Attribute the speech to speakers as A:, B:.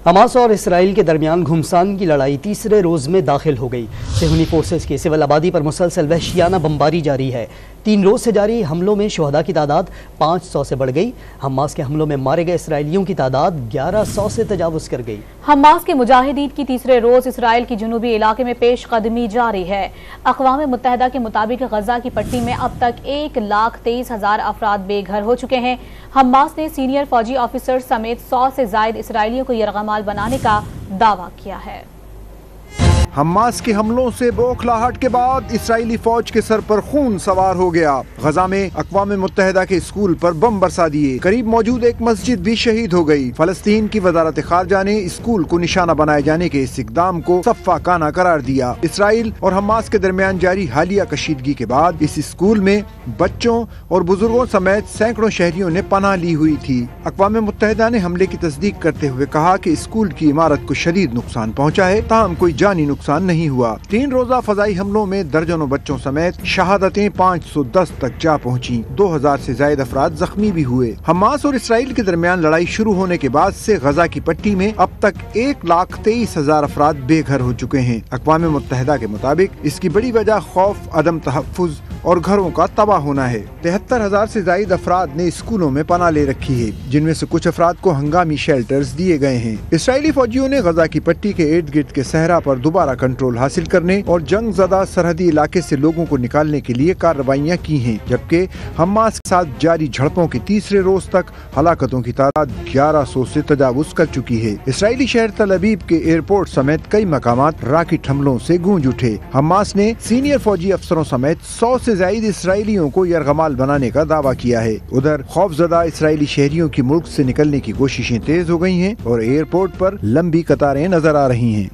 A: Hamas اور اسرائیل کے درمیان گھمسان کی لڑائی تیسرے روز میں داخل ہو گئی۔ صہیونی فورسز کی سول آبادی پر مسلسل وحشیانہ بمباری جاری ہے۔ 3 روز سے جاری حملوں میں شہداء کی تعداد 500 سے بڑھ گئی۔ حماس کے حملوں میں مارے گئے اسرائیلیوں کی تعداد 1100 سے تجاوز کر گئی۔
B: حماس کے مجاہدین کی تیسرے روز اسرائیل کی جنوبی علاقے میں پیش قدمی جاری ہے۔ اقوام متحدہ کے مطابق غزہ کی پٹی میں اب تک 1,23,000 افراد بے گھر ہو چکے ہیں۔ حماس نے سینئر فوجی آفیسر سمیت 100 سے زائد اسرائیلیوں کو یرغمال بنانے کا دعویٰ کیا ہے۔
C: حماس کے حملوں سے بوکھلاہٹ کے بعد اسرائیلی فوج کے سر پر خون سوار ہو گیا۔ غزہ میں اقوام متحدہ کے اسکول پر بم برسا دیے، قریب موجود ایک مسجد بھی شہید ہو گئی۔ فلسطین کی وزارت خارجہ نے اسکول کو نشانہ بنائے جانے کے اس اقدام کو صفاقانہ قرار دیا۔ اسرائیل اور حماس کے درمیان جاری حالیہ کشیدگی کے بعد اس اسکول میں بچوں اور بزرگوں سمیت سینکڑوں شہریوں نے پناہ لی ہوئی تھی۔ اقوام متحدہ نے حملے کی تصدیق کرتے ہوئے کہا کہ اسکول کی عمارت کو شدید نقصان پہنچا ہے، تاہم کوئی جانی نقصان نہیں ہوا۔ 3 روزہ فضائی حملوں میں درجنوں بچوں سمیت شہادتیں 510 تک جا پہنچیں، 2000 سے زائد افراد زخمی بھی ہوئے۔ حماس اور اسرائیل کے درمیان لڑائی شروع ہونے کے بعد سے غزہ کی پٹی میں اب تک 1,23,000 افراد بے گھر ہو چکے ہیں۔ اقوام متحدہ کے مطابق اس کی بڑی وجہ خوف، عدم تحفظ اور گھروں کا تباہ ہونا ہے۔ 73,000 سے زائد افراد نے اسکولوں میں پناہ لے رکھی ہے، جن میں سے کچھ افراد کو ہنگامی شیلٹرز دیے گئے ہیں۔ اسرائیلی فوجیوں نے غزہ کی پٹی کے ارد گرد کے صحرا پر دوبارہ کنٹرول حاصل کرنے اور جنگ زدہ سرحدی علاقے سے لوگوں کو نکالنے کے لیے کارروائیاں کی ہیں، جبکہ حماس کے ساتھ جاری جھڑپوں کے تیسرے روز تک ہلاکتوں کی تعداد 1100 سے تجاوز کر چکی ہے۔ اسرائیلی شہر تل ابیب کے ایئرپورٹ سمیت کئی مقامات راکٹ حملوں سے گونج اٹھے۔ حماس نے سینئر فوجی افسروں سمیت 100 سے زائد اسرائیلیوں کو یرغمال بنانے کا دعویٰ کیا ہے۔ ادھر خوفزدہ اسرائیلی شہریوں کی ملک سے نکلنے کی کوششیں تیز ہو گئی ہیں اور ایئرپورٹ پر لمبی قطاریں نظر آ رہی ہیں۔